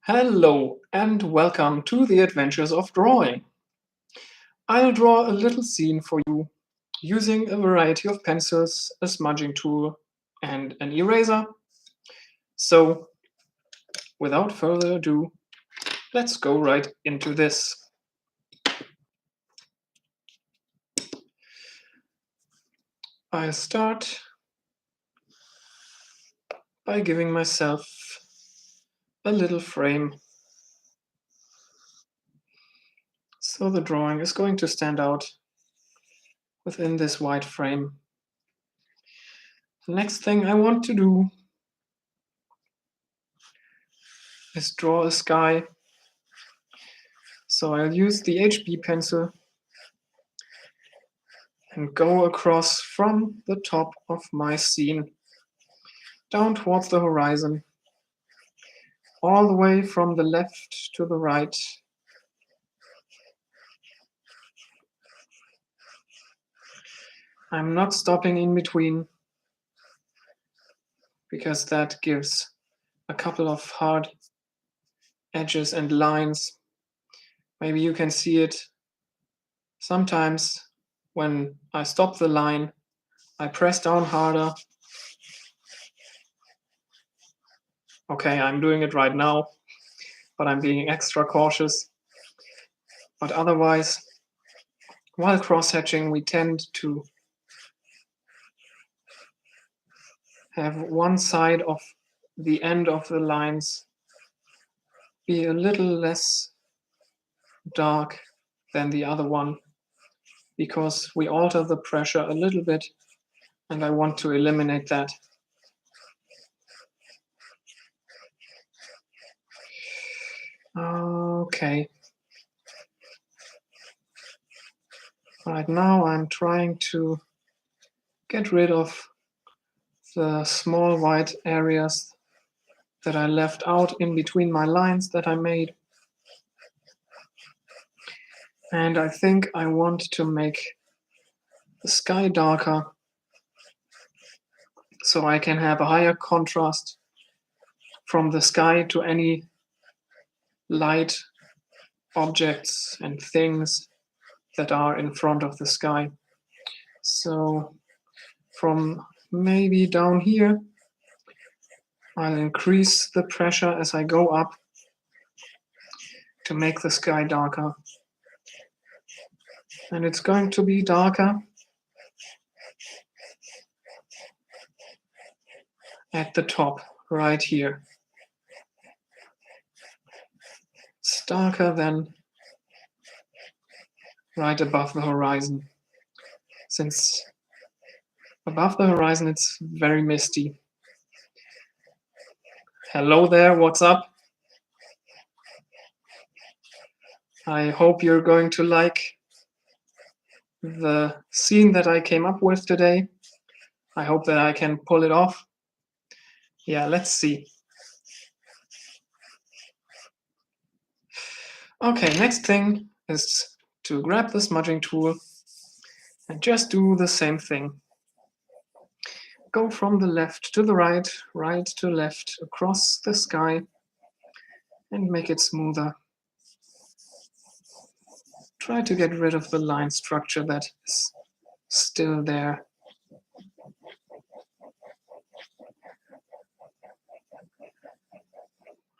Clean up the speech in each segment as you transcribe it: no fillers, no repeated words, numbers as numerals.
Hello and welcome to the Adventures of Drawing. I'll draw a little scene for you using a variety of pencils, a smudging tool, and an eraser. So, without further ado, let's go right into this. I'll start by giving myself a little frame. So the drawing is going to stand out within this white frame. The next thing I want to do is draw a sky. So I'll use the HB pencil and go across from the top of my scene down towards the horizon, all the way from the left to the right. I'm not stopping in between because that gives a couple of hard edges and lines. Maybe you can see it. Sometimes when I stop the line, I press down harder. Okay, I'm doing it right now, but I'm being extra cautious. But otherwise, while cross-hatching, we tend to have one side of the end of the lines be a little less dark than the other one because we alter the pressure a little bit and I want to eliminate that. Okay. Right now I'm trying to get rid of the small white areas that I left out in between my lines that I made. And I think I want to make the sky darker so I can have a higher contrast from the sky to any light objects and things that are in front of the sky. So from maybe down here, I'll increase the pressure as I go up to make the sky darker. And it's going to be darker at the top, right here. It's darker than right above the horizon, since above the horizon it's very misty. Hello there, what's up? I hope you're going to like the scene that I came up with today. I hope that I can pull it off. Yeah, let's see. Okay, next thing is to grab the smudging tool and just do the same thing. Go from the left to the right, right to left, across the sky, and make it smoother. Try to get rid of the line structure that is still there.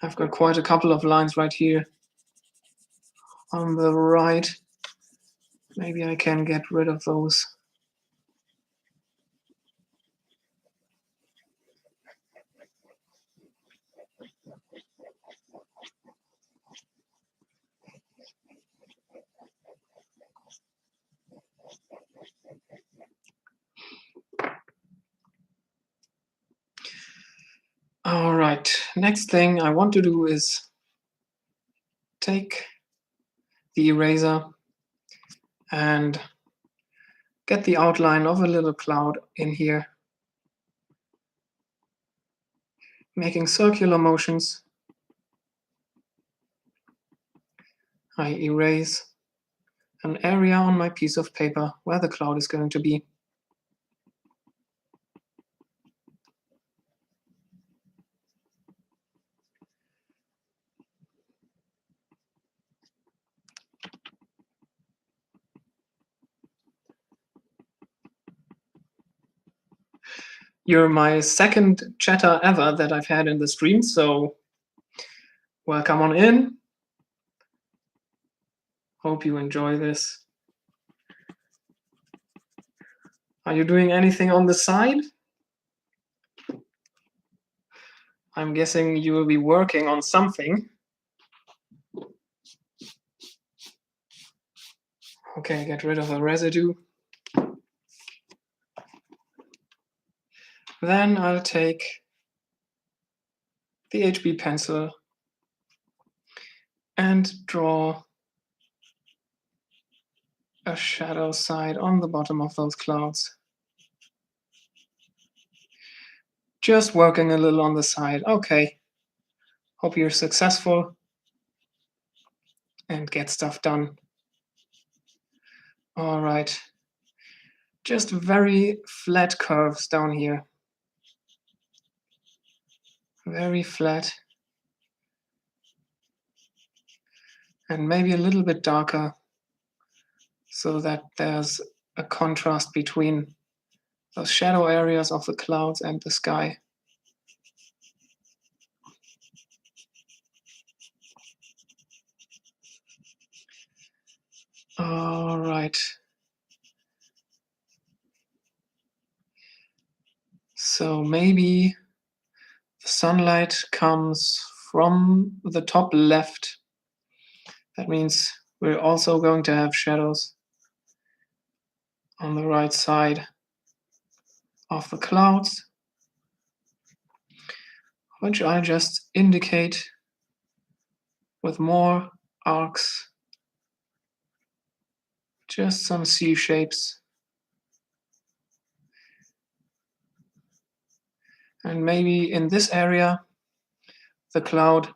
I've got quite a couple of lines right here on the right. Maybe I can get rid of those. All right, next thing I want to do is take the eraser and get the outline of a little cloud in here, making circular motions. I erase an area on my piece of paper where the cloud is going to be. You're my second chatter ever that I've had in the stream, so welcome on in. Hope you enjoy this. Are you doing anything on the side? I'm guessing you will be working on something. Okay, get rid of the residue. Then I'll take the HB pencil and draw a shadow side on the bottom of those clouds. Just working a little on the side. Okay. Hope you're successful and get stuff done. All right. Just very flat curves down here. Very flat. And maybe a little bit darker so that there's a contrast between those shadow areas of the clouds and the sky. All right. So maybe the sunlight comes from the top left. That means we're also going to have shadows on the right side of the clouds, which I'll just indicate with more arcs, just some C shapes. And maybe in this area, the cloud,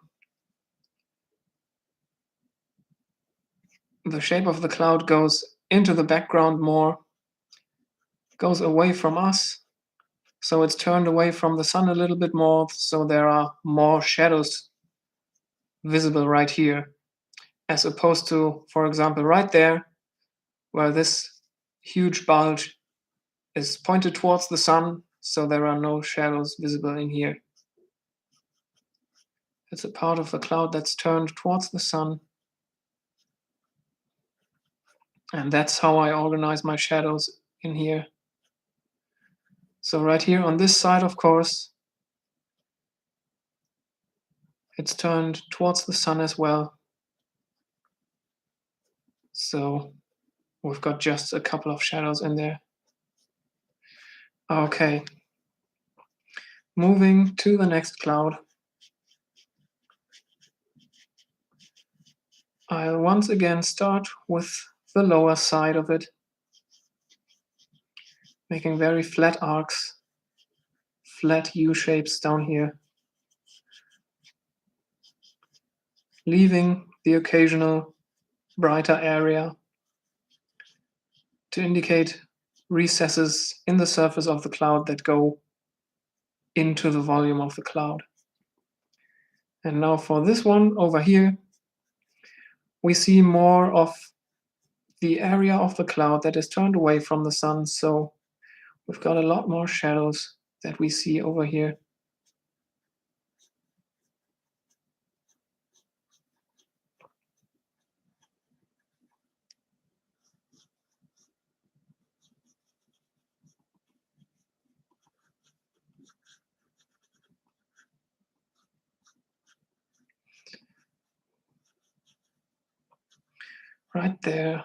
the shape of the cloud goes into the background more, goes away from us. So it's turned away from the sun a little bit more, so there are more shadows visible right here, as opposed to, for example, right there, where this huge bulge is pointed towards the sun, so there are no shadows visible in here. It's a part of the cloud that's turned towards the sun. And that's how I organize my shadows in here. So right here on this side, of course, it's turned towards the sun as well. So we've got just a couple of shadows in there. Okay. Moving to the next cloud. I'll once again start with the lower side of it, making very flat arcs, flat U shapes down here, leaving the occasional brighter area to indicate recesses in the surface of the cloud that go into the volume of the cloud. And now for this one over here, we see more of the area of the cloud that is turned away from the sun. So we've got a lot more shadows that we see over here. Right there.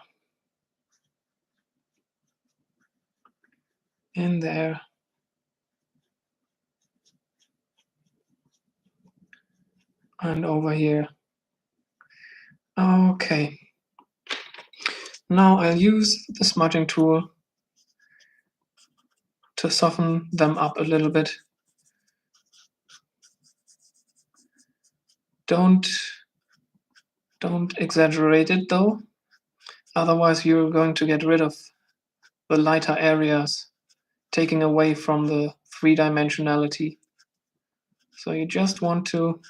In there. And over here. Okay. Now I'll use the smudging tool to soften them up a little bit. Don't exaggerate it though. Otherwise you're going to get rid of the lighter areas, taking away from the three-dimensionality. So you just want to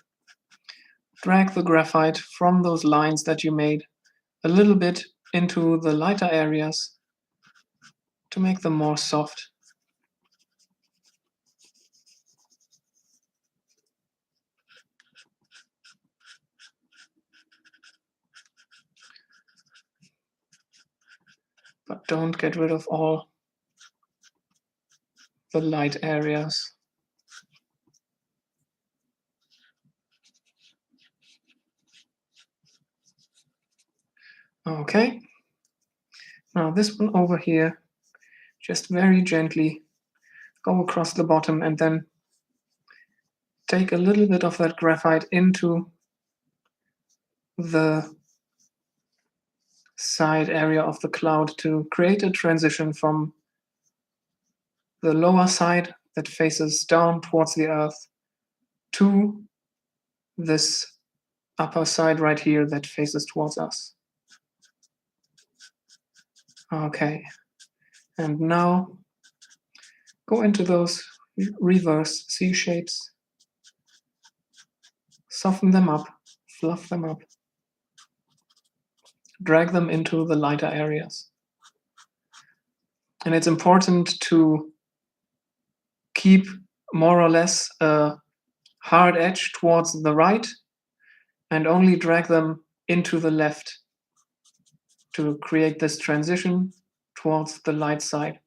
drag the graphite from those lines that you made a little bit into the lighter areas to make them more soft. but don't get rid of all the light areas. Okay, now this one over here, just very gently go across the bottom and then take a little bit of that graphite into the side area of the cloud to create a transition from the lower side that faces down towards the earth to this upper side right here that faces towards us. Okay, and now go into those reverse C shapes, soften them up, fluff them up, drag them into the lighter areas. And it's important to keep more or less a hard edge towards the right and only drag them into the left to create this transition towards the light side.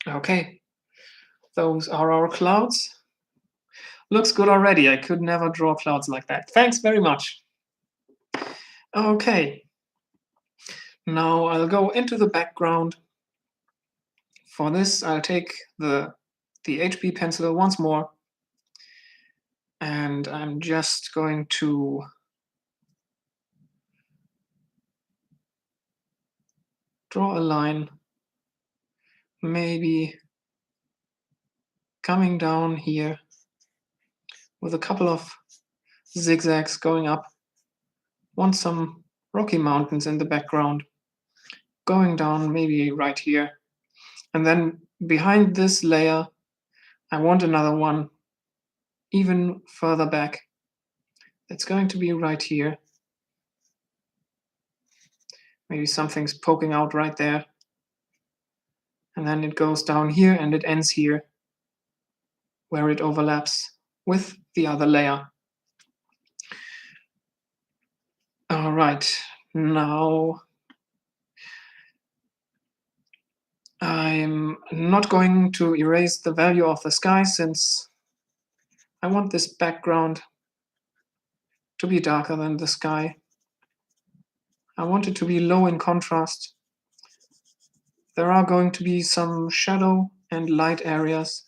Okay, those are our clouds. Looks good already. I could never draw clouds like that. Thanks very much. Okay, now I'll go into the background. For this, I'll take the HB pencil once more, and I'm just going to draw a line, maybe coming down here with a couple of zigzags going up. Want some Rocky Mountains in the background, going down maybe right here. And then behind this layer, I want another one even further back. It's going to be right here. Maybe something's poking out right there. And then it goes down here and it ends here, where it overlaps with the other layer. All right, now I'm not going to erase the value of the sky since I want this background to be darker than the sky. I want it to be low in contrast. There are going to be some shadow and light areas,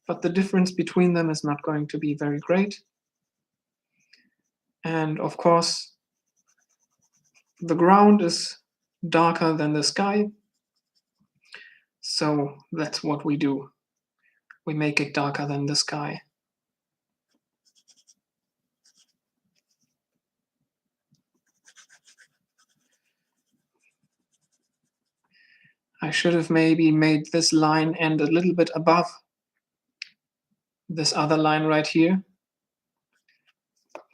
but the difference between them is not going to be very great. And of course, the ground is darker than the sky. So that's what we do. We make it darker than the sky. I should have maybe made this line end a little bit above this other line right here.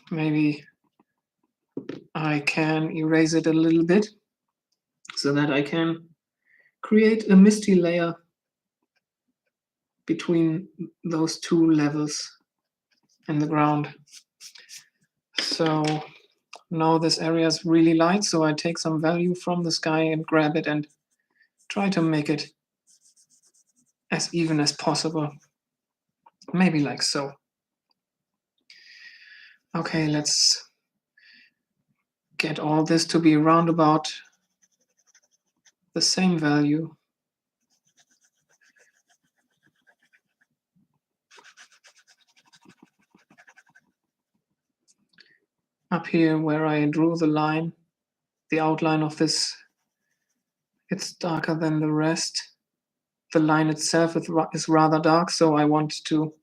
Maybe I can erase it a little bit so that I can create a misty layer between those two levels in the ground. So now this area is really light, so I take some value from the sky and grab it and try to make it as even as possible. Maybe like so. Okay, let's get all this to be around about the same value. Up here where I drew the line, the outline of this, it's darker than the rest. The line itself is rather dark, so I want to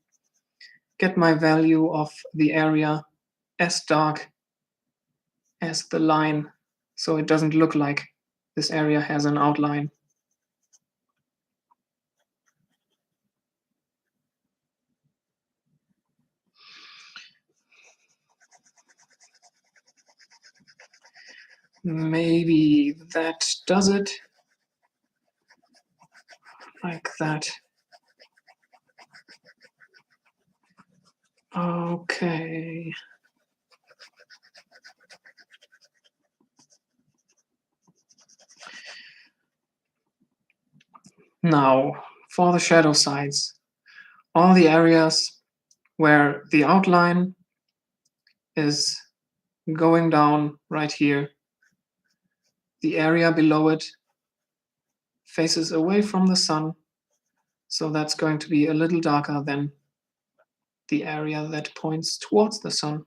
get my value of the area as dark as the line, so it doesn't look like this area has an outline. Maybe that does it. Like that. Okay. Now, for the shadow sides, all the areas where the outline is going down right here, the area below it faces away from the sun, so that's going to be a little darker than the area that points towards the sun.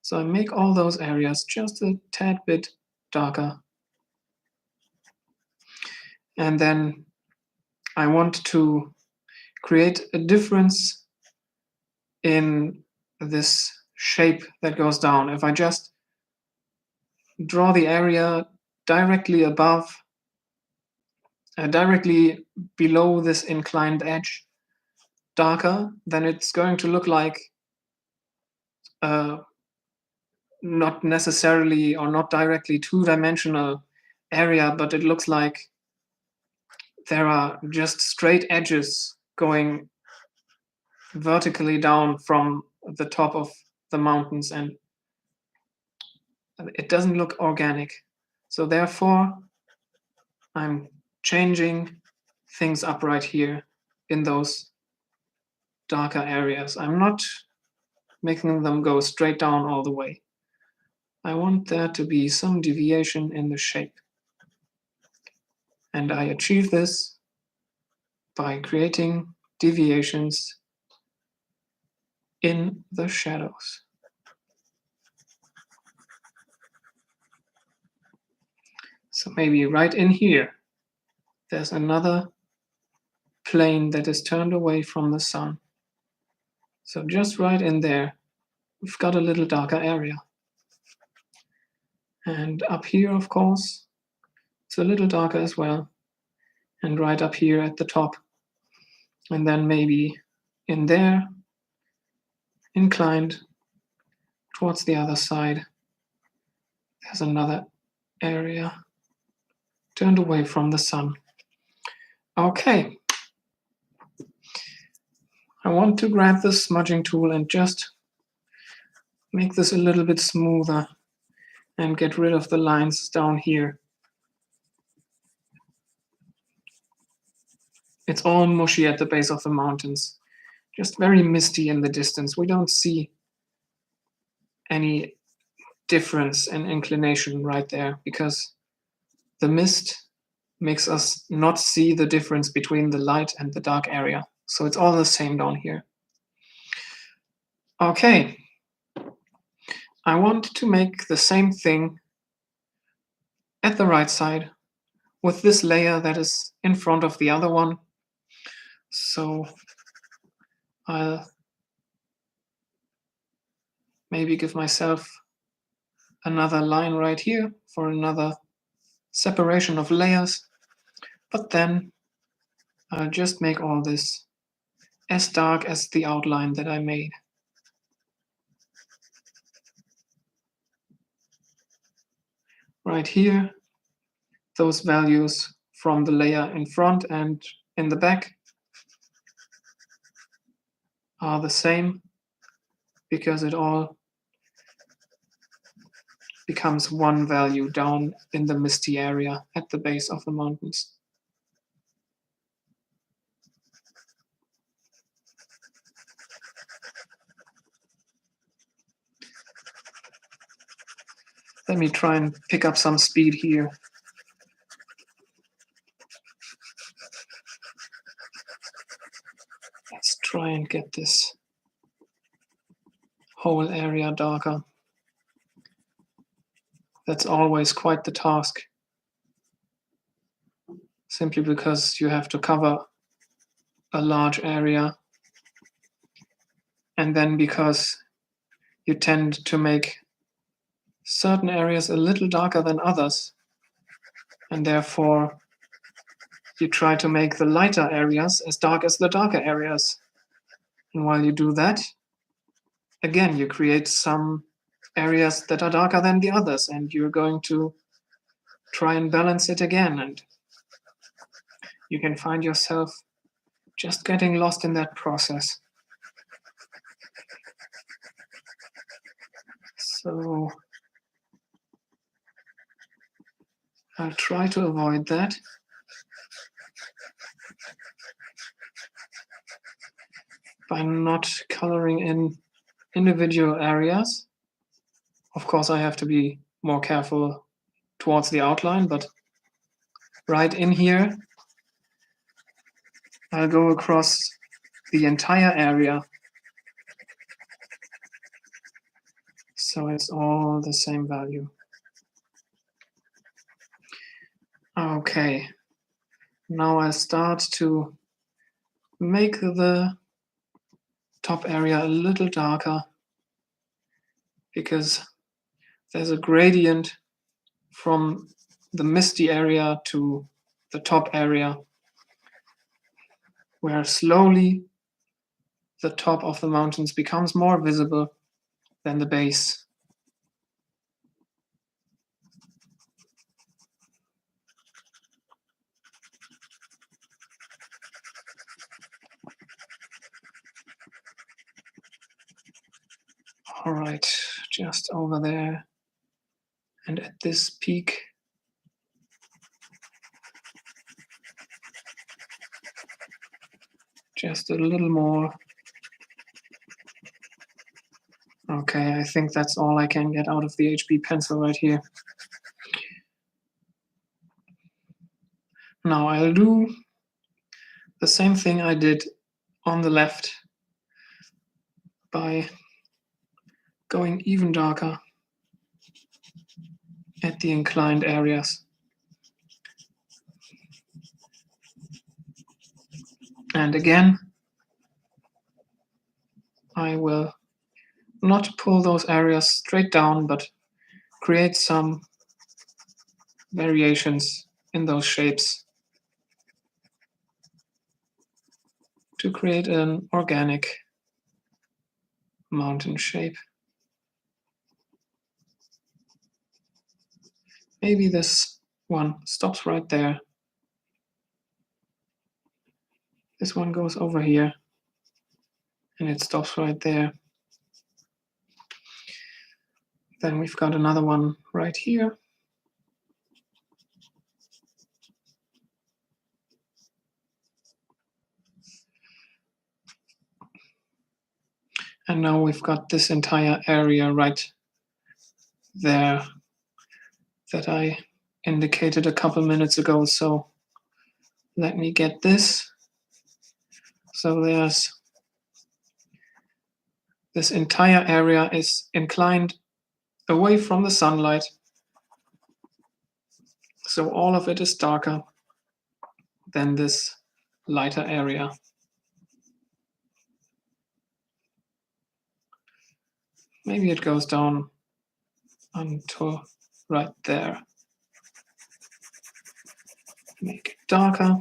So I make all those areas just a tad bit darker. And then I want to create a difference in this shape that goes down. If I just draw the area directly above, directly below this inclined edge, darker, then it's going to look like not necessarily or not directly two-dimensional area, but it looks like there are just straight edges going vertically down from the top of the mountains, and it doesn't look organic. So therefore, I'm changing things up right here in those darker areas. I'm not making them go straight down all the way. I want there to be some deviation in the shape. And I achieve this by creating deviations in the shadows. So maybe right in here, there's another plane that is turned away from the sun. So just right in there, we've got a little darker area. And up here, of course, it's a little darker as well. And right up here at the top. And then maybe in there, inclined towards the other side, there's another area turned away from the sun. Okay. I want to grab the smudging tool and just make this a little bit smoother and get rid of the lines down here. It's all mushy at the base of the mountains, just very misty in the distance. We don't see any difference in inclination right there because the mist makes us not see the difference between the light and the dark area. So it's all the same down here. Okay. I want to make the same thing at the right side with this layer that is in front of the other one. So I'll maybe give myself another line right here for another separation of layers. But then I'll just make all this as dark as the outline that I made. Right here, those values from the layer in front and in the back are the same because it all becomes one value down in the misty area at the base of the mountains. Let me try and pick up some speed here. Let's try and get this whole area darker. That's always quite the task, simply because you have to cover a large area, and then because you tend to make certain areas a little darker than others, and therefore you try to make the lighter areas as dark as the darker areas. And while you do that, again, you create some areas that are darker than the others, and you're going to try and balance it again. And you can find yourself just getting lost in that process. So I'll try to avoid that. by not coloring in individual areas. Of course, I have to be more careful towards the outline, but right in here, I'll go across the entire area. So it's all the same value. Okay, now I'll start to make the top area a little darker because there's a gradient from the misty area to the top area, where slowly the top of the mountains becomes more visible than the base. All right, just over there. And at this peak, just a little more. Okay, I think that's all I can get out of the HB pencil right here. Now I'll do the same thing I did on the left by going even darker at the inclined areas. And again, I will not pull those areas straight down, but create some variations in those shapes to create an organic mountain shape. Maybe this one stops right there. This one goes over here and it stops right there. Then we've got another one right here. And now we've got this entire area right there that I indicated a couple minutes ago. So let me get this. So there's this entire area is inclined away from the sunlight. So all of it is darker than this lighter area. Maybe it goes down until right there. Make it darker.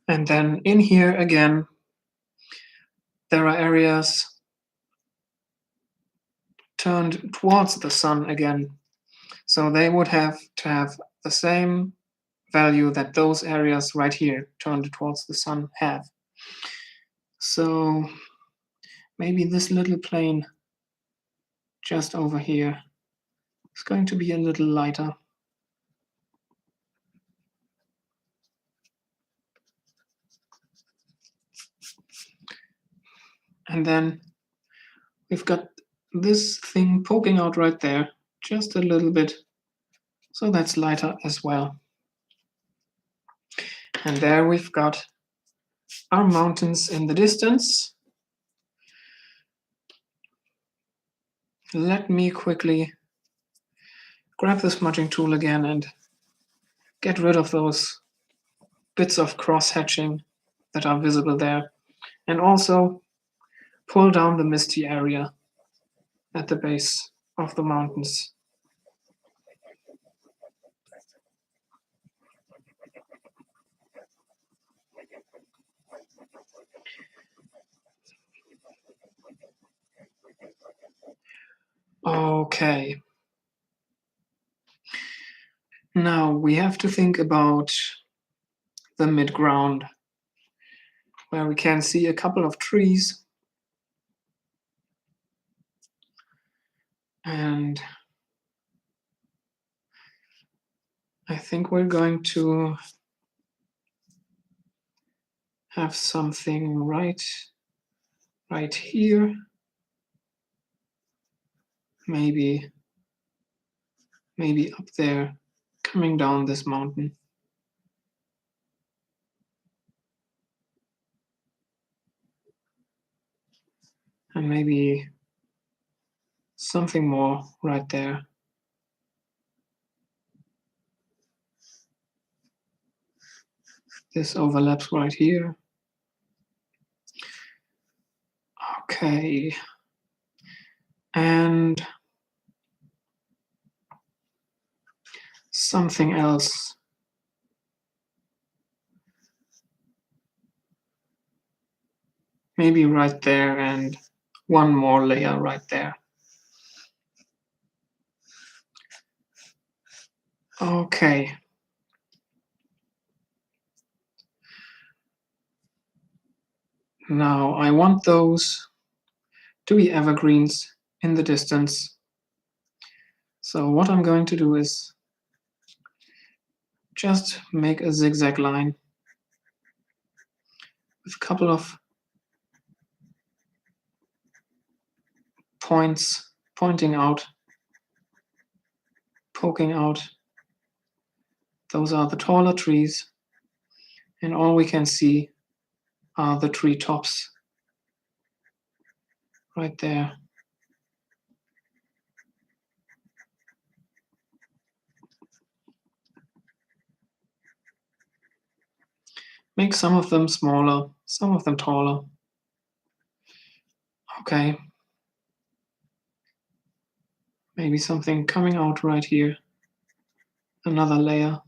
And then in here again, there are areas turned towards the sun again. So they would have to have the same value that those areas right here turned towards the sun have. So maybe this little plane just over here is going to be a little lighter. And then we've got this thing poking out right there, just a little bit. So that's lighter as well. And there we've got our mountains in the distance. Let me quickly grab the smudging tool again and get rid of those bits of cross-hatching that are visible there. And also pull down the misty area at the base of the mountains. Okay. Now we have to think about the midground, where we can see a couple of trees And I think we're going to have something right here. Maybe up there, coming down this mountain. And maybe something more right there. This overlaps right here. Okay. And something else. Maybe right there and one more layer right there. Okay. Now I want those to be evergreens in the distance. So what I'm going to do is just make a zigzag line with a couple of points pointing out, poking out. Those are the taller trees, and all we can see are the tree tops right there. Make some of them smaller, some of them taller. Okay. Maybe something coming out right here. Another layer.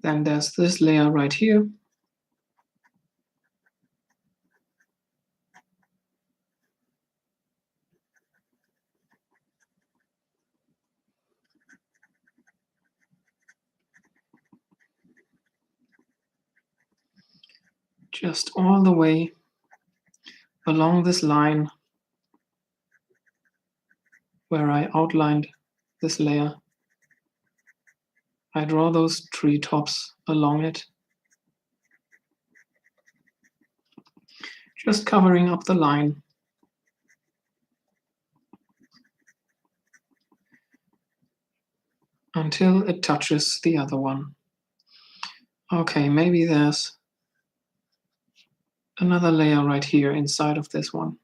Then there's this layer right here. Just all the way along this line where I outlined this layer. I draw those tree tops along it, just covering up the line. Until it touches the other one. Okay, maybe there's another layer right here inside of this one.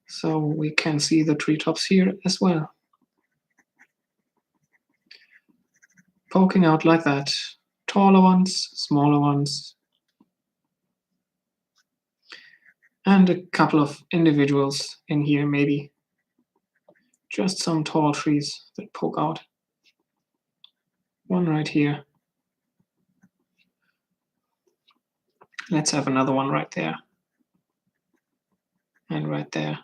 So we can see the treetops here as well. Poking out like that. Taller ones, smaller ones. And a couple of individuals in here maybe. Just some tall trees that poke out. One right here. Let's have another one right there. And right there.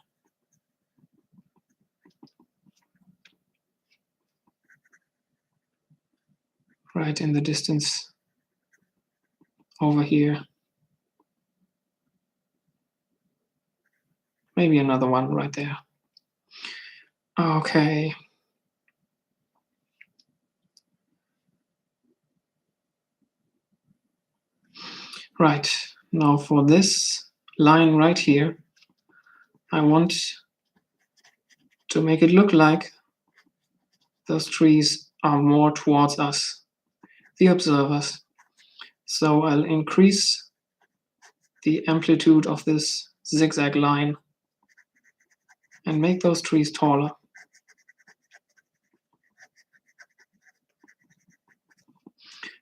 Right in the distance over here. Maybe another one right there. Okay. Right, now for this line right here, I want to make it look like those trees are more towards us, the observers. So I'll increase the amplitude of this zigzag line and make those trees taller.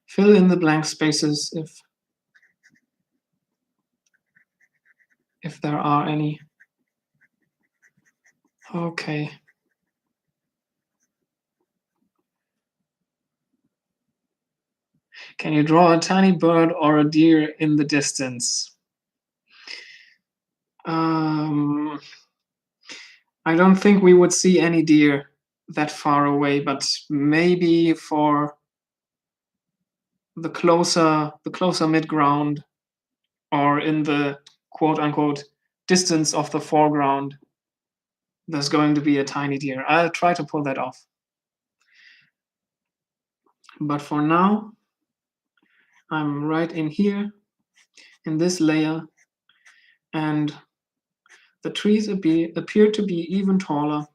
Fill in the blank spaces if there are any. Okay. Can you draw a tiny bird or a deer in the distance? I don't think we would see any deer that far away, but maybe for the closer midground, or in the quote unquote distance of the foreground, there's going to be a tiny deer. I'll try to pull that off. But for now, I'm right in here, in this layer, and the trees appear to be even taller.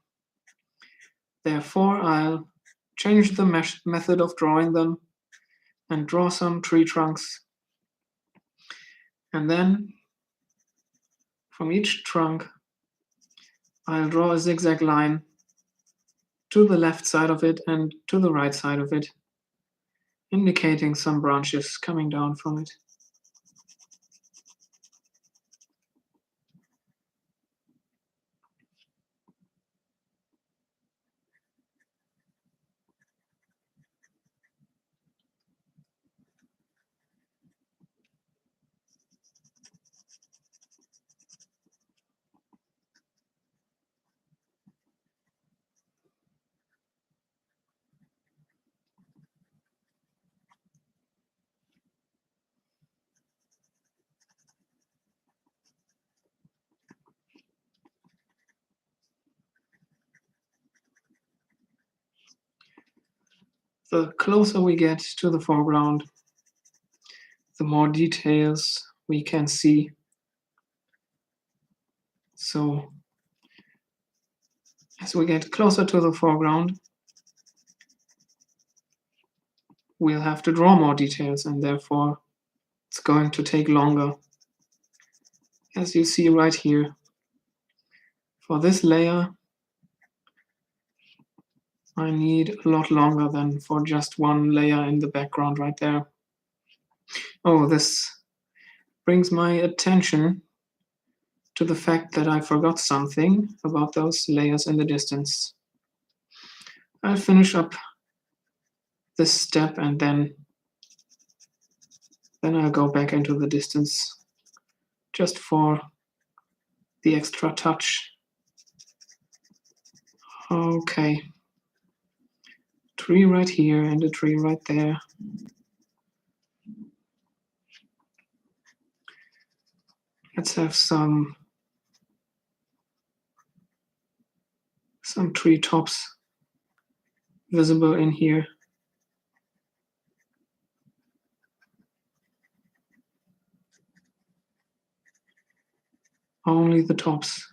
Therefore, I'll change the method of drawing them and draw some tree trunks. And then from each trunk, I'll draw a zigzag line to the left side of it and to the right side of it, indicating some branches coming down from it. The closer we get to the foreground, the more details we can see. So as we get closer to the foreground, we'll have to draw more details, and therefore it's going to take longer. As you see right here, for this layer, I need a lot longer than for just one layer in the background right there. Oh, this brings my attention to the fact that I forgot something about those layers in the distance. I'll finish up this step and then I'll go back into the distance just for the extra touch. Okay. Tree right here and a tree right there. Let's have some tree tops visible in here. Only the tops.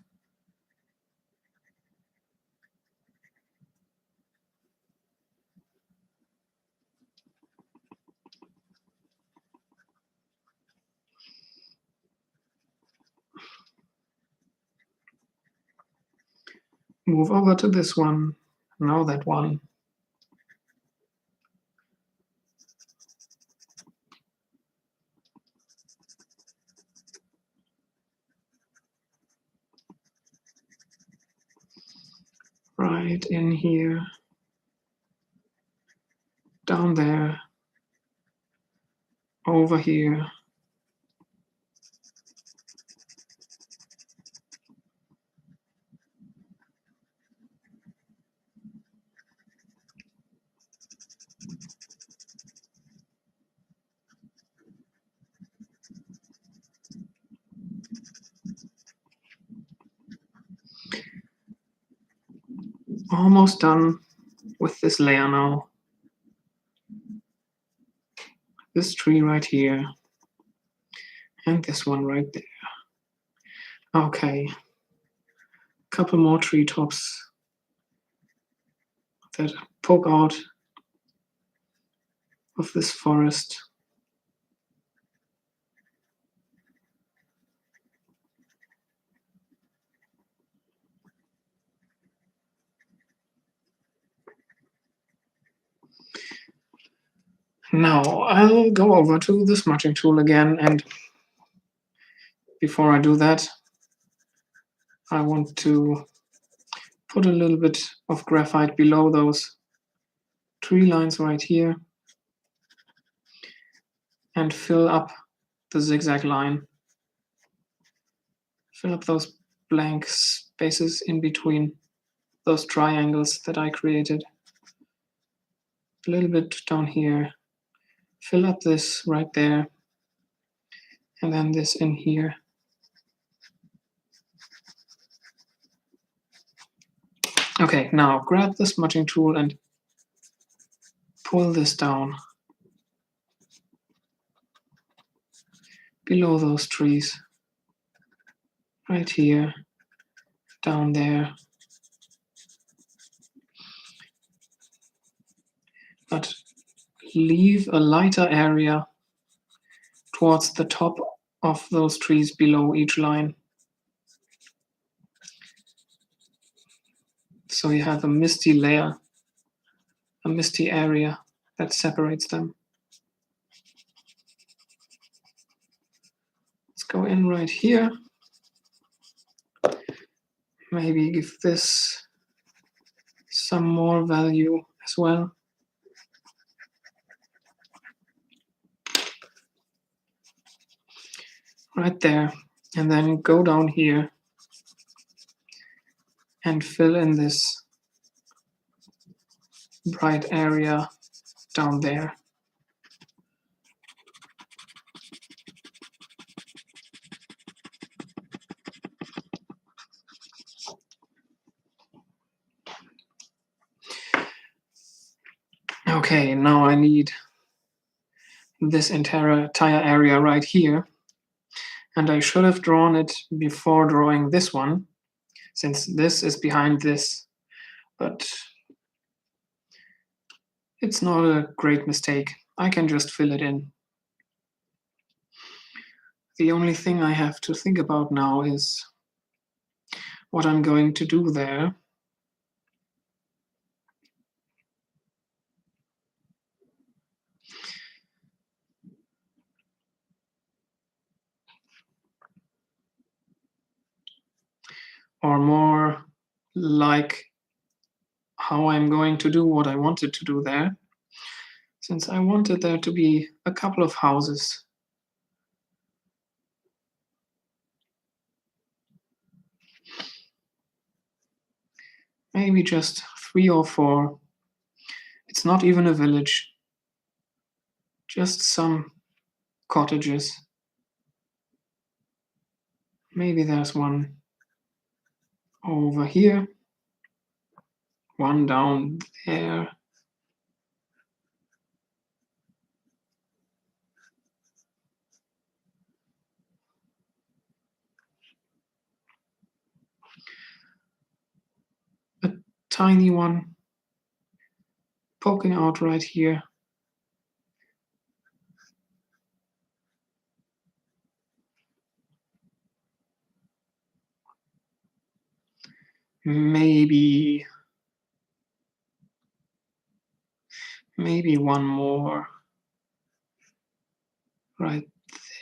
Move over to this one. Now that one. Right in here. Down there. Over here. Almost done with this layer now. This tree right here. And this one right there. Okay. Couple more tree tops that poke out of this forest. Now I'll go over to the smudging tool again, and before I do that, I want to put a little bit of graphite below those tree lines right here and fill up the zigzag line. Fill up those blank spaces in between. those triangles that I created. A little bit down here. Fill up this right there. And then this in here. Okay, now grab the smudging tool and pull this down below those trees. Right here, down there. But leave a lighter area towards the top of those trees below each line. So you have a misty layer, a misty area that separates them. Let's go in right here. Maybe give this some more value as well. Right there. And then go down here and fill in this bright area down there. Okay, now I need this entire area right here. And I should have drawn it before drawing this one, since this is behind this. But it's not a great mistake. I can just fill it in. The only thing I have to think about now is what I'm going to do there. Or more like how I'm going to do what I wanted to do there, since I wanted there to be a couple of houses. Maybe just 3 or 4. It's not even a village, just some cottages. Maybe there's one over here, one down there. A tiny one poking out right here. Maybe one more right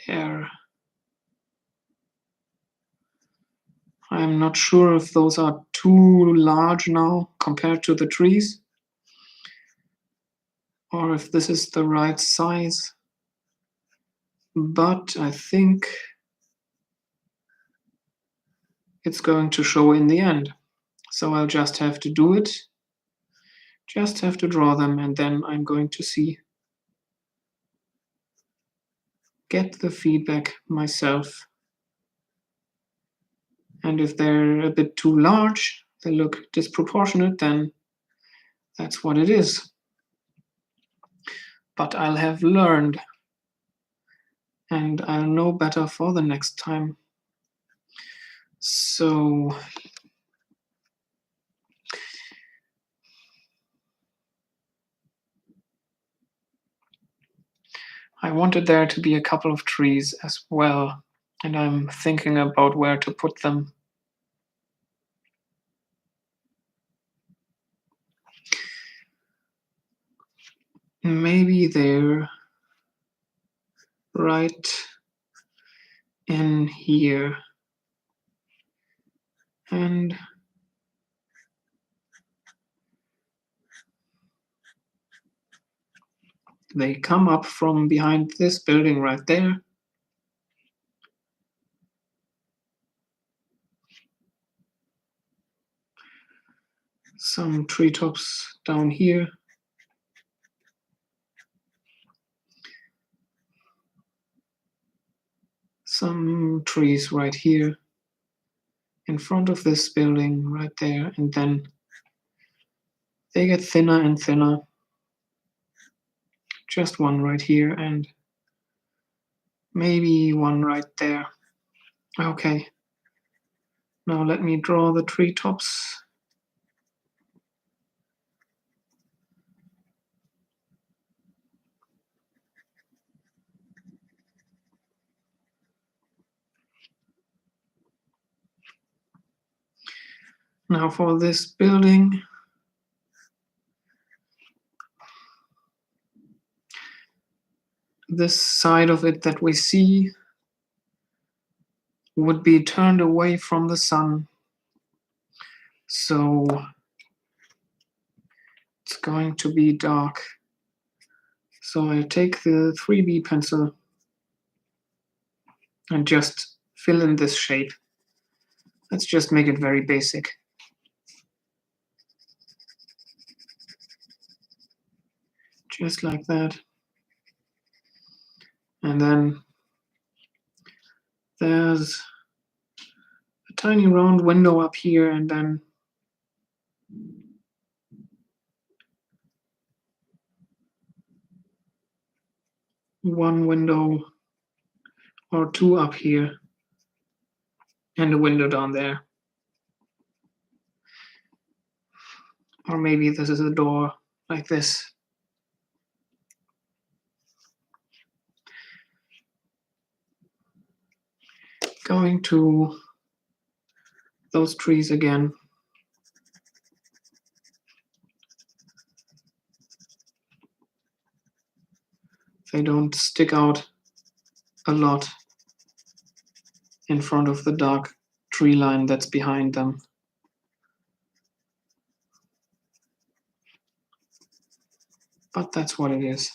there. I'm not sure if those are too large now compared to the trees, or if this is the right size. But I think it's going to show in the end. So I'll just have to do it, just have to draw them, and then I'm going to see, get the feedback myself. And if they're a bit too large, they look disproportionate, then that's what it is. But I'll have learned, and I'll know better for the next time. So I wanted there to be a couple of trees as well, and I'm thinking about where to put them. Maybe they're right in here. And they come up from behind this building right there. some treetops down here. Some trees right here in front of this building right there, and then they get thinner and thinner. Just one right here and maybe one right there. Okay. Now let me draw the treetops. Now for this building, this side of it that we see would be turned away from the sun. So it's going to be dark. So I take the 3B pencil and just fill in this shape. Let's just make it very basic. Just like that. And then there's a tiny round window up here, and then one window or two up here, and a window down there. Or maybe this is a door like this. Going to those trees again. They don't stick out a lot in front of the dark tree line that's behind them. But that's what it is.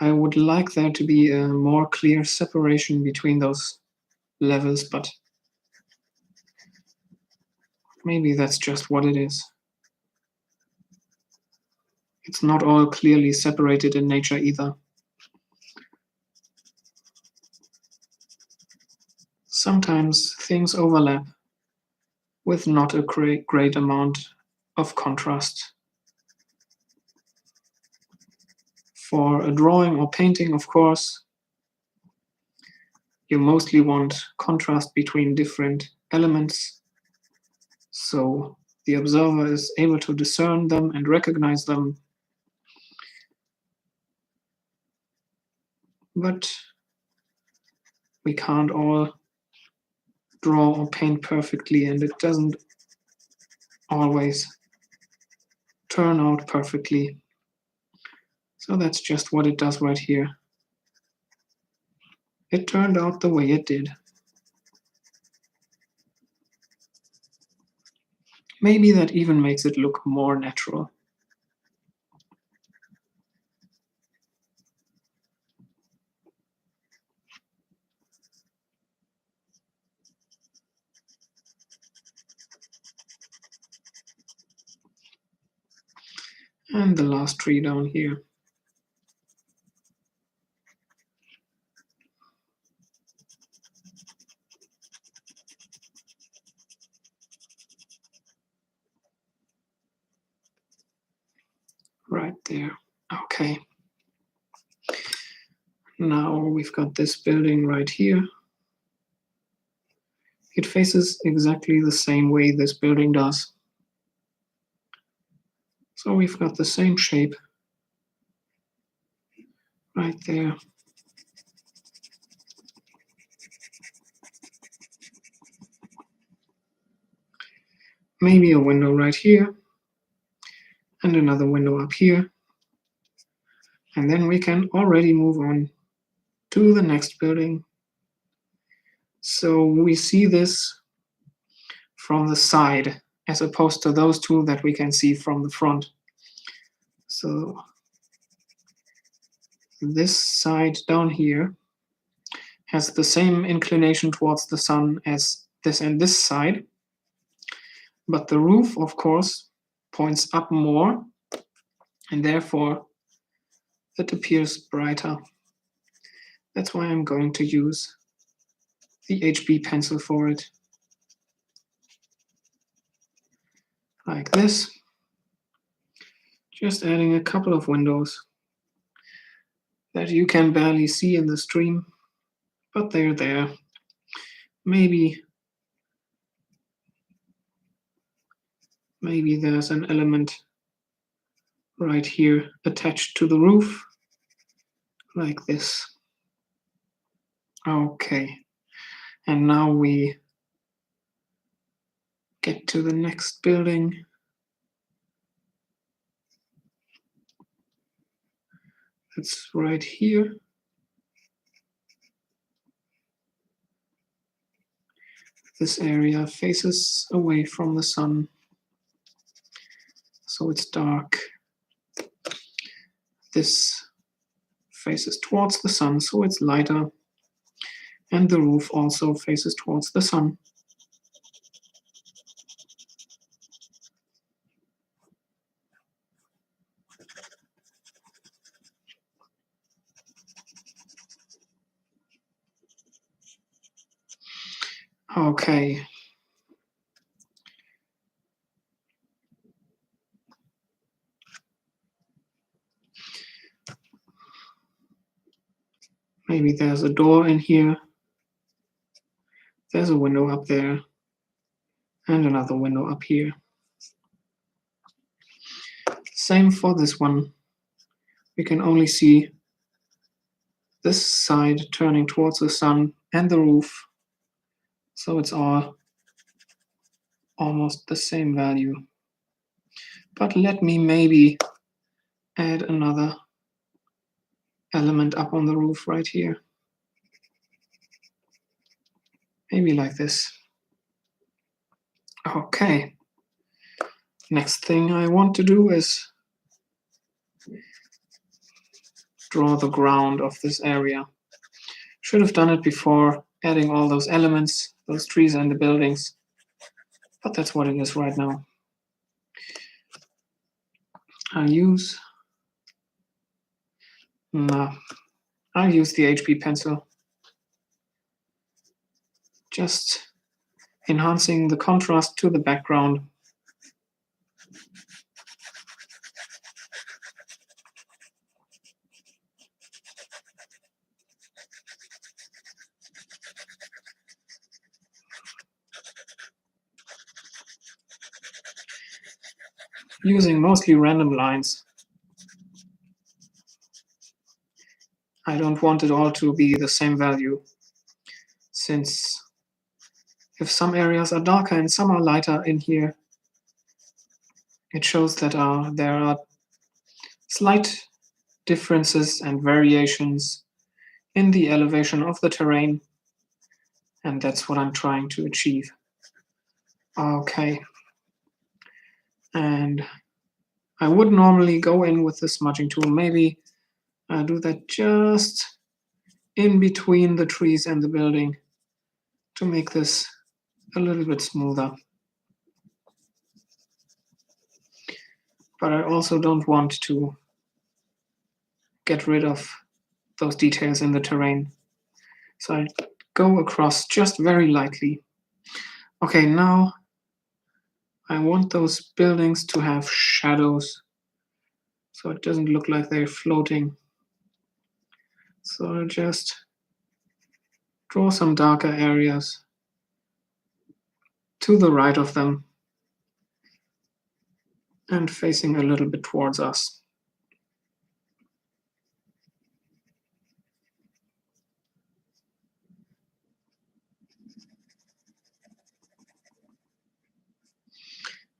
I would like there to be a more clear separation between those levels, but maybe that's just what it is. It's not all clearly separated in nature either. Sometimes things overlap with not a great amount of contrast. For a drawing or painting, of course, you mostly want contrast between different elements, so the observer is able to discern them and recognize them. But we can't all draw or paint perfectly, and it doesn't always turn out perfectly. So that's just what it does right here. It turned out the way it did. Maybe that even makes it look more natural. And the last tree down here. Right there. Okay. Now we've got this building right here. It faces exactly the same way this building does. So we've got the same shape right there. Maybe a window right here, and another window up here. And then we can already move on to the next building. So we see this from the side, as opposed to those two that we can see from the front. So this side down here has the same inclination towards the sun as this and this side. But the roof, of course, points up more, and therefore it appears brighter. That's why I'm going to use the HB pencil for it. Like this. Just adding a couple of windows that you can barely see in the stream, but they're there. Maybe there's an element right here attached to the roof, like this. Okay, and now we get to the next building. It's right here. This area faces away from the sun, so it's dark. This faces towards the sun, so it's lighter. And the roof also faces towards the sun. Okay. Maybe there's a door in here. There's a window up there. And another window up here. Same for this one. We can only see this side turning towards the sun and the roof. So it's all almost the same value. But let me maybe add another element up on the roof right here. Maybe like this. Okay. Next thing I want to do is draw the ground of this area. Should have done it before adding all those elements, those trees and the buildings. But that's what it is right now. I'll use the HB pencil. Just enhancing the contrast to the background. Using mostly random lines. I don't want it all to be the same value, since if some areas are darker and some are lighter in here, it shows that there are slight differences and variations in the elevation of the terrain, and that's what I'm trying to achieve. Okay. And I would normally go in with the smudging tool. Maybe I'll do that just in between the trees and the building to make this a little bit smoother. But I also don't want to get rid of those details in the terrain. So I go across just very lightly. Okay, now I want those buildings to have shadows, so it doesn't look like they're floating. So I'll just draw some darker areas to the right of them and facing a little bit towards us.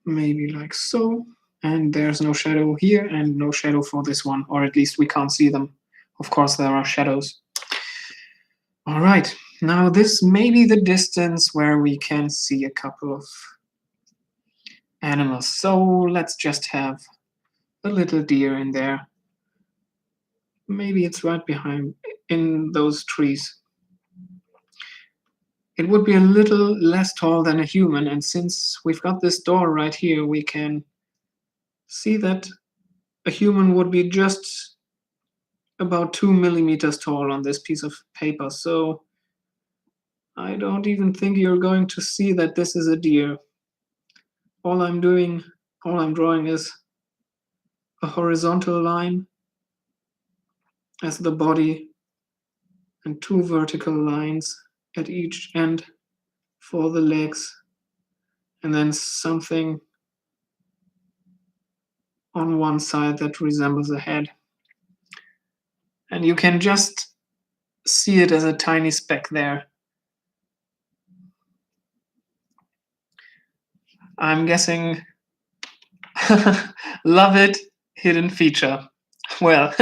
Maybe like so. And there's no shadow here and no shadow for this one, or at least we can't see them. Of course, there are shadows. All right, now this may be the distance where we can see a couple of animals. So let's just have a little deer in there. Maybe it's right behind in those trees. it would be a little less tall than a human. And since we've got this door right here, we can see that a human would be just about 2 millimeters tall on this piece of paper. So I don't even think you're going to see that this is a deer. All I'm drawing is a horizontal line as the body and 2 vertical lines at each end for the legs, and then something on one side that resembles a head. And you can just see it as a tiny speck there. I'm guessing love it, hidden feature. Well,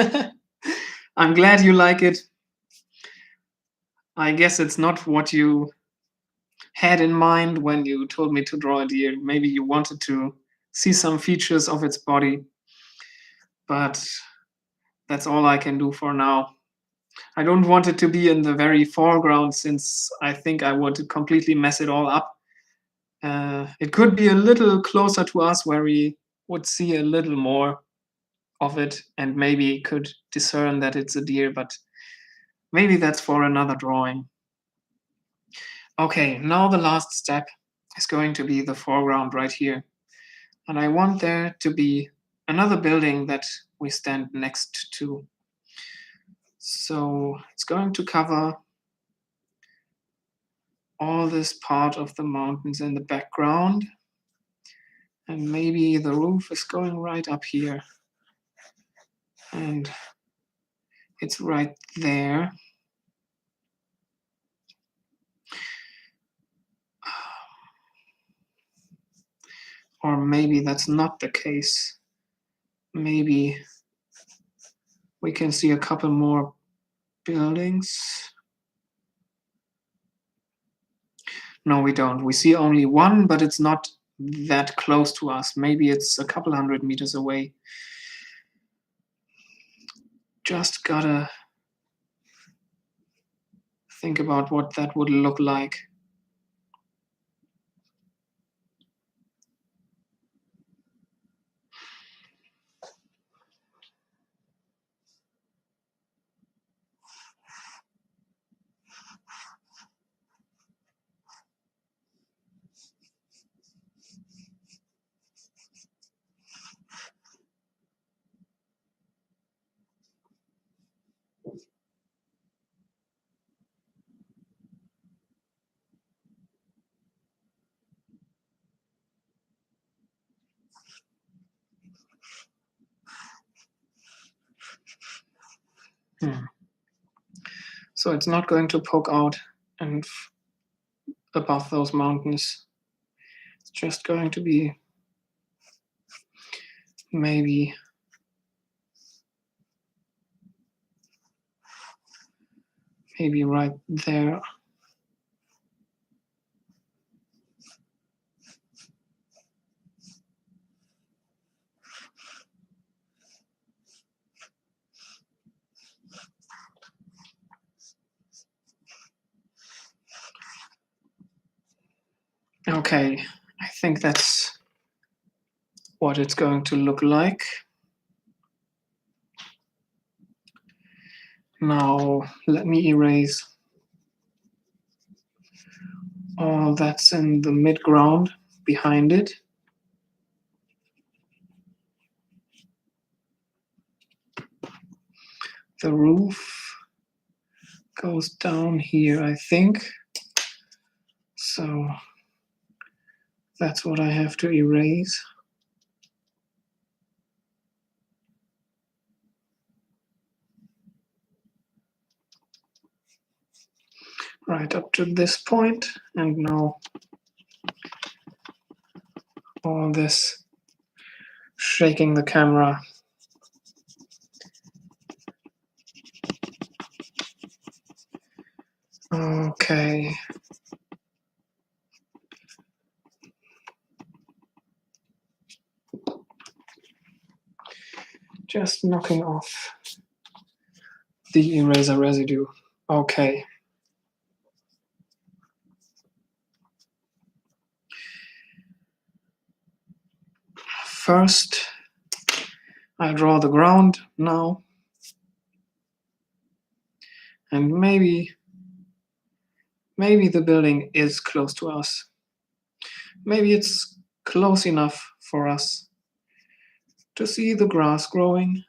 I'm glad you like it. I guess it's not what you had in mind when you told me to draw a deer. Maybe you wanted to see some features of its body, but that's all I can do for now. I don't want it to be in the very foreground, since I think I would completely mess it all up. It could be a little closer to us where we would see a little more of it and maybe could discern that it's a deer, but maybe that's for another drawing. Okay, now the last step is going to be the foreground right here. And I want there to be another building that we stand next to. So it's going to cover all this part of the mountains in the background. And maybe the roof is going right up here. And it's right there. Or maybe that's not the case. Maybe we can see a couple more buildings. No, we don't. We see only one, but it's not that close to us. Maybe it's a couple 100 meters away. Just gotta think about what that would look like. So it's not going to poke out and above those mountains. It's just going to be maybe right there. Okay, I think that's what it's going to look like. Now let me erase all that's in the mid-ground behind it. The roof goes down here, I think. So that's what I have to erase. Right up to this point, and now all this shaking the camera. Okay. Just knocking off the eraser residue. Okay. First, I draw the ground now. And maybe the building is close to us. Maybe it's close enough for us to see the grass growing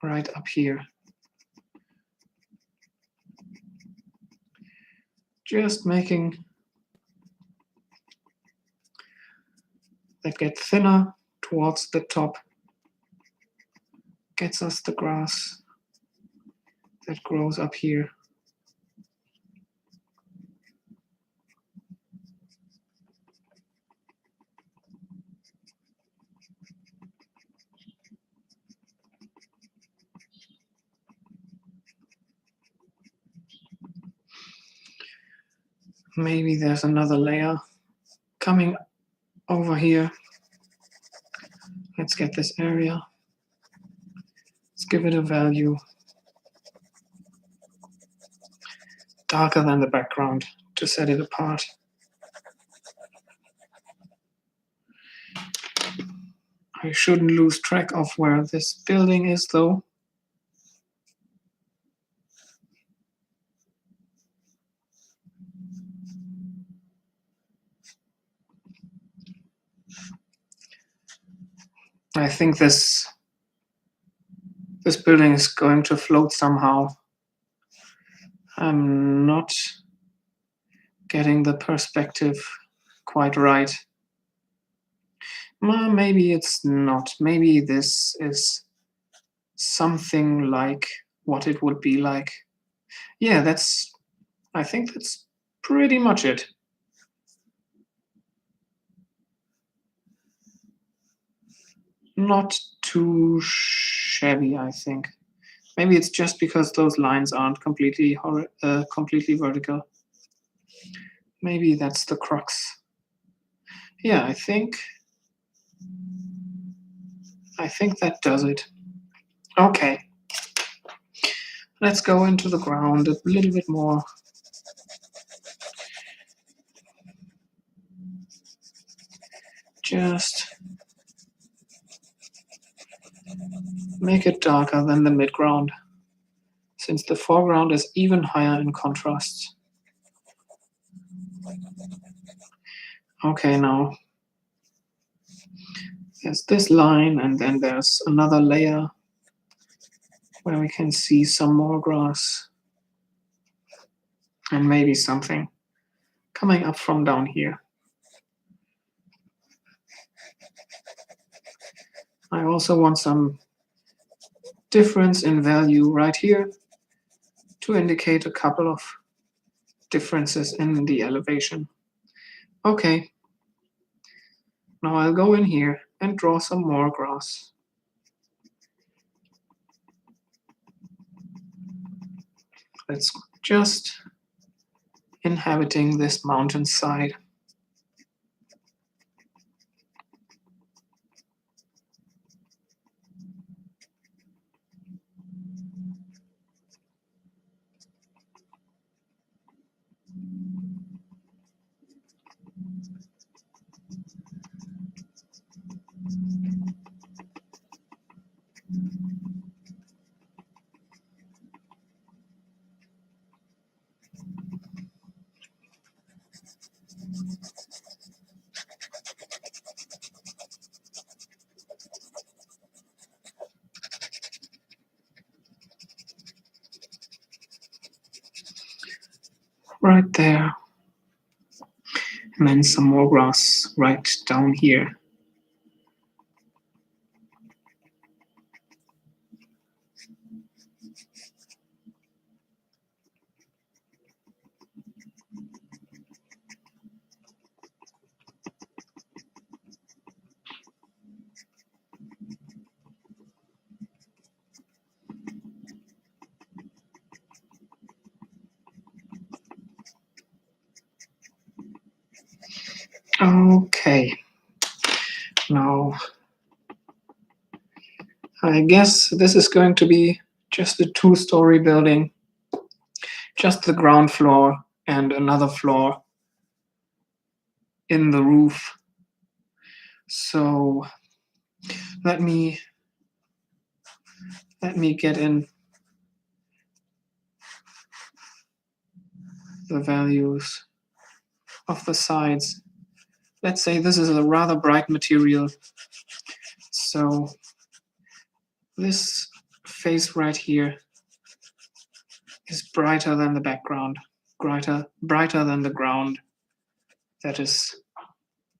right up here. Just making that get thinner towards the top gets us the grass that grows up here. Maybe there's another layer coming over here. Let's get this area. Let's give it a value darker than the background to set it apart. I shouldn't lose track of where this building is, though. I think this building is going to float somehow. I'm not getting the perspective quite right. Maybe it's not. Maybe this is something like what it would be like. Yeah, I think that's pretty much it. Not too shabby, I think. Maybe it's just because those lines aren't completely vertical. Maybe that's the crux. Yeah, I think that does it. Okay. Let's go into the ground a little bit more. Just make it darker than the midground, since the foreground is even higher in contrast. Okay, now there's this line, and then there's another layer where we can see some more grass and maybe something coming up from down here. I also want some difference in value right here to indicate a couple of differences in the elevation. Okay, now I'll go in here and draw some more grass. Let's just inhabiting this mountainside. Right there. And then some more grass right down here. Okay, now I guess this is going to be just a two-story building, just the ground floor and another floor in the roof. So let me get in the values of the sides. Let's say this is a rather bright material. So this face right here is brighter than the background, brighter than the ground that is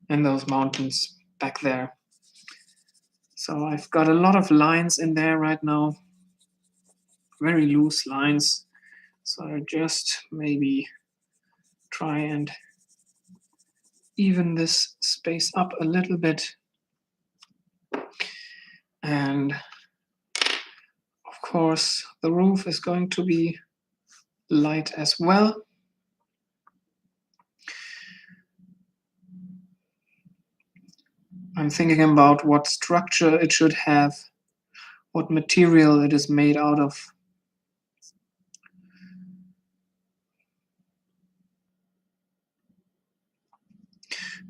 in those mountains back there. So I've got a lot of lines in there right now, very loose lines. So I just maybe try and even this space up a little bit. And of course, the roof is going to be light as well. I'm thinking about what structure it should have, what material it is made out of.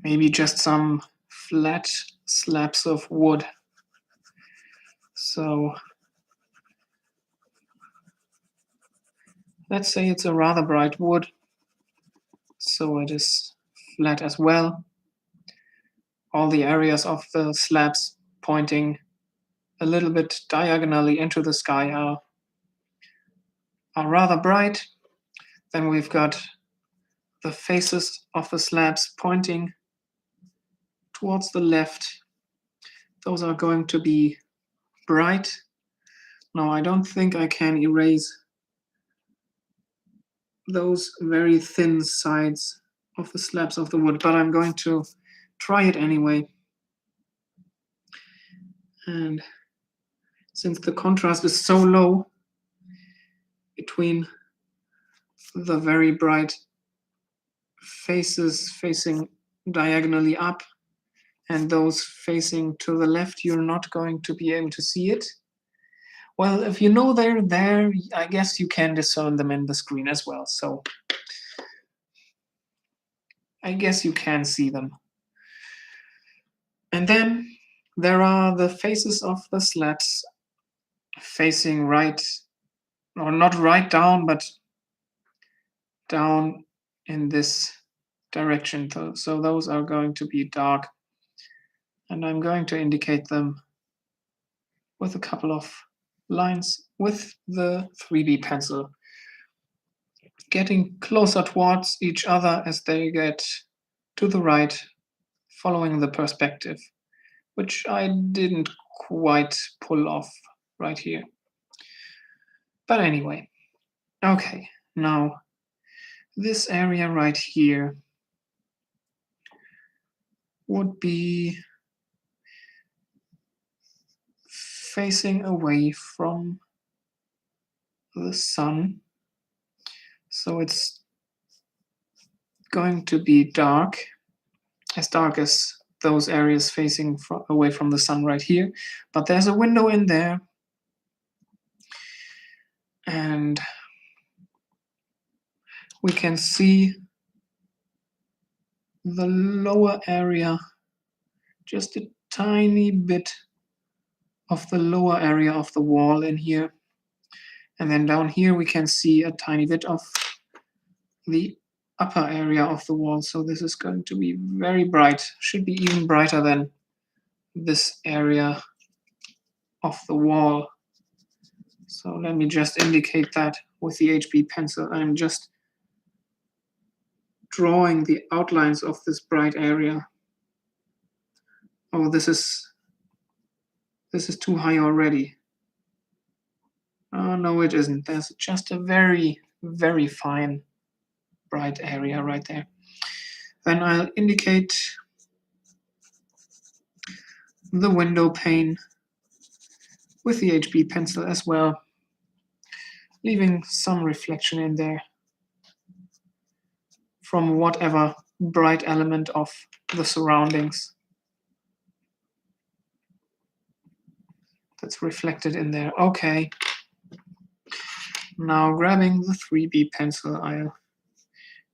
Maybe just some flat slabs of wood. So let's say it's a rather bright wood, so it is flat as well. All the areas of the slabs pointing a little bit diagonally into the sky are rather bright. Then we've got the faces of the slabs pointing towards the left. Those are going to be bright. Now, I don't think I can erase those very thin sides of the slabs of the wood, but I'm going to try it anyway. And since the contrast is so low between the very bright faces facing diagonally up and those facing to the left, you're not going to be able to see it. Well, if you know they're there, I guess you can discern them in the screen as well. So I guess you can see them. And then there are the faces of the slabs facing right, or not right down, but down in this direction. So those are going to be dark. And I'm going to indicate them with a couple of lines with the 3B pencil, getting closer towards each other as they get to the right, following the perspective, which I didn't quite pull off right here. But anyway, okay, now this area right here would be facing away from the sun. So it's going to be dark as those areas facing away from the sun right here. But there's a window in there. And we can see the lower area, just a tiny bit of the lower area of the wall in here. And then down here we can see a tiny bit of the upper area of the wall. So this is going to be very bright, should be even brighter than this area of the wall. So let me just indicate that with the HB pencil. I'm just drawing the outlines of this bright area. Oh, this is too high already. Oh, no, it isn't. There's just a very, very fine bright area right there. Then I'll indicate the window pane with the HB pencil as well, leaving some reflection in there from whatever bright element of the surroundings that's reflected in there. Okay. Now grabbing the 3B pencil, I'll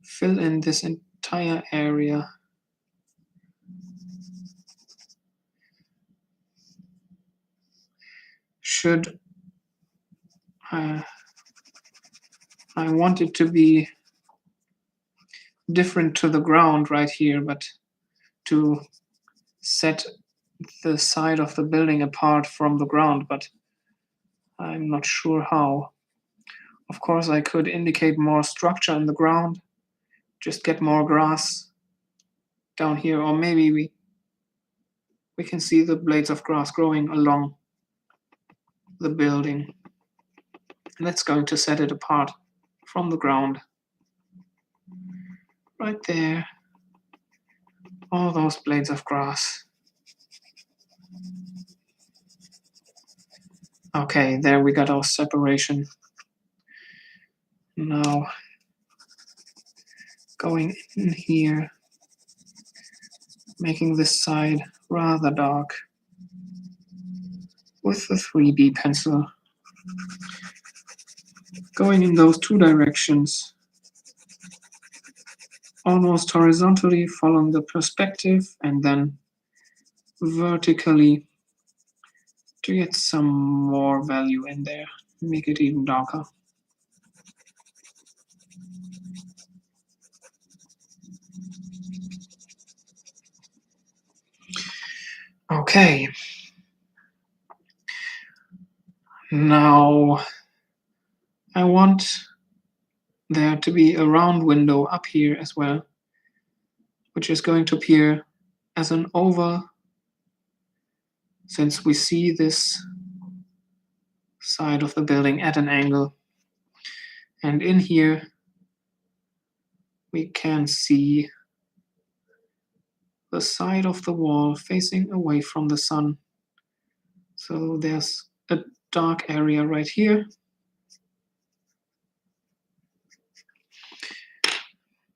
fill in this entire area should I want it to be different to the ground right here, but to set the side of the building apart from the ground, but I'm not sure how. Of course, I could indicate more structure in the ground, just get more grass down here, or maybe we can see the blades of grass growing along the building. And that's going to set it apart from the ground. Right there, all those blades of grass. Okay, there we got our separation. Now, going in here, making this side rather dark with the 3B pencil. Going in those two directions, almost horizontally following the perspective, and then vertically to get some more value in there, make it even darker. Okay. Now I want there to be a round window up here as well, which is going to appear as an oval, since we see this side of the building at an angle. And in here we can see the side of the wall facing away from the sun. So there's a dark area right here.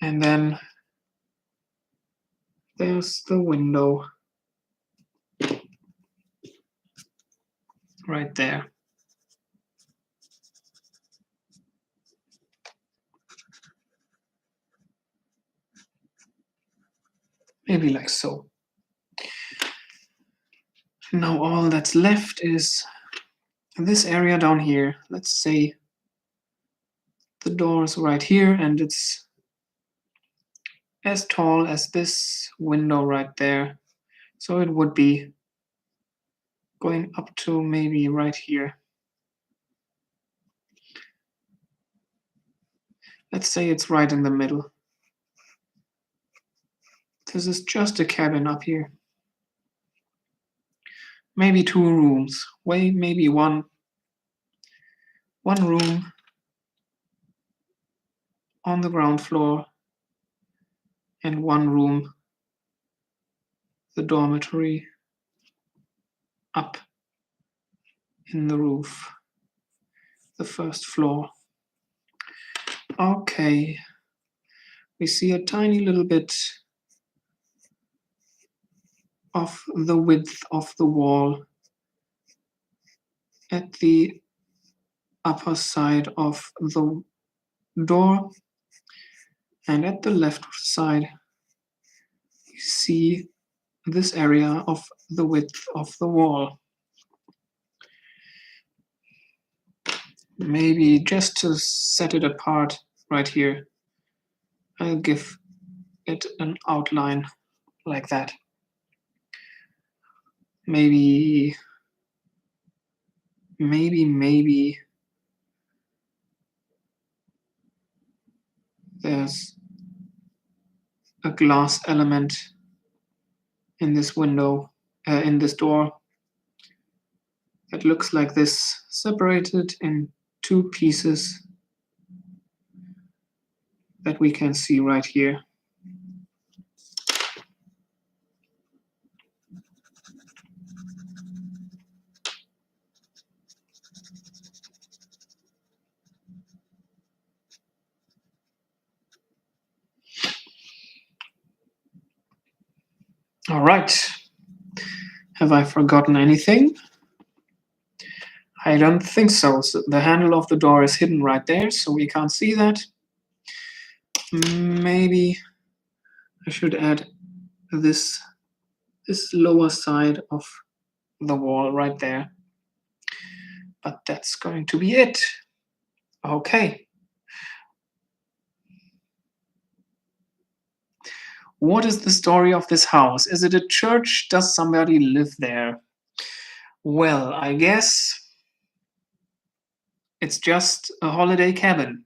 And then there's the window right there. Maybe like so. Now all that's left is this area down here. Let's say the door is right here, and it's as tall as this window right there. So it would be going up to maybe right here. Let's say it's right in the middle. This is just a cabin up here. Maybe 2 rooms. Maybe one room on the ground floor and 1 room, the dormitory, up in the roof, the first floor. Okay, we see a tiny little bit of the width of the wall at the upper side of the door, and at the left side you see this area of the width of the wall. Maybe just to set it apart right here, I'll give it an outline like that. Maybe there's a glass element in this window, in this door, that looks like this, separated in 2 pieces that we can see right here. All right. Have I forgotten anything? I don't think so. So the handle of the door is hidden right there, so we can't see that. Maybe I should add this lower side of the wall right there. But that's going to be it. Okay. What is the story of this house? Is it a church? Does somebody live there? Well, I guess it's just a holiday cabin.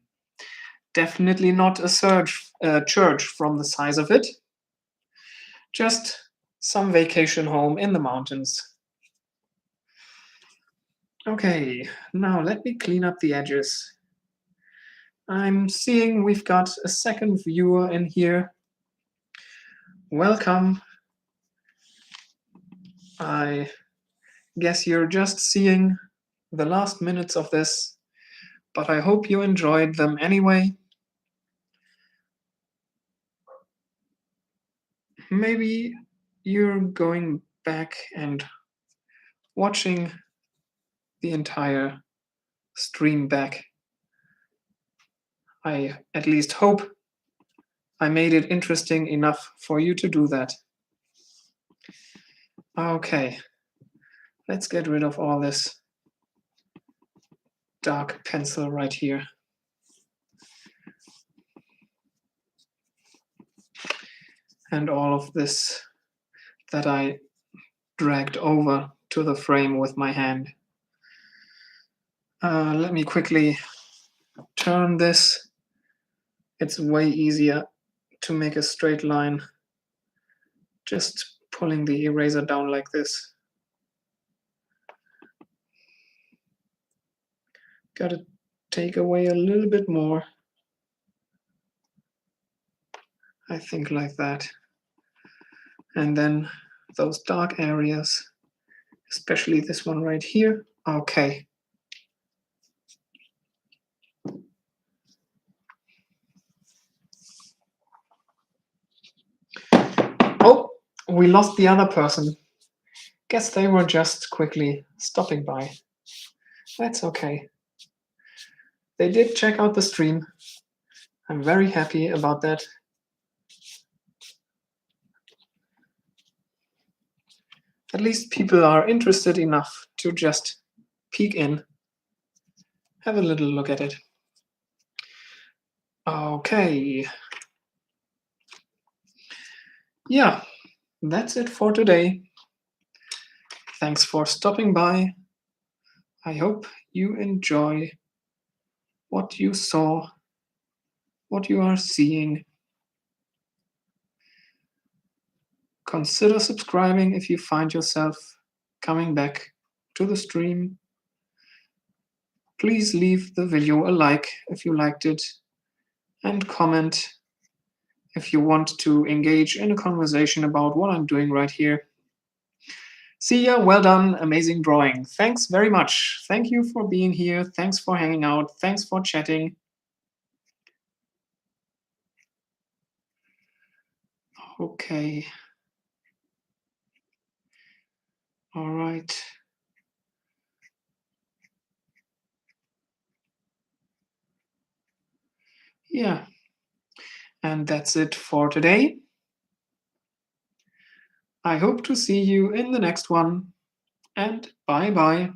Definitely not a church from the size of it. Just some vacation home in the mountains. Okay, now let me clean up the edges. I'm seeing we've got a second viewer in here. Welcome. I guess you're just seeing the last minutes of this, but I hope you enjoyed them anyway. Maybe you're going back and watching the entire stream back. I at least hope I made it interesting enough for you to do that. Okay, let's get rid of all this dark pencil right here. And all of this that I dragged over to the frame with my hand. Let me quickly turn this. It's way easier to make a straight line just pulling the eraser down like this. Gotta take away a little bit more. I think like that. And then those dark areas, especially this one right here. Okay. Oh, we lost the other person. Guess they were just quickly stopping by. That's okay. They did check out the stream. I'm very happy about that. At least people are interested enough to just peek in, have a little look at it. Okay. Yeah, that's it for today. Thanks for stopping by. I hope you enjoy what you saw, what you are seeing. Consider subscribing if you find yourself coming back to the stream. Please leave the video a like if you liked it, and comment if you want to engage in a conversation about what I'm doing right here. See ya, well done, amazing drawing. Thanks very much. Thank you for being here. Thanks for hanging out. Thanks for chatting. Okay. All right. Yeah. And that's it for today. I hope to see you in the next one, and bye-bye.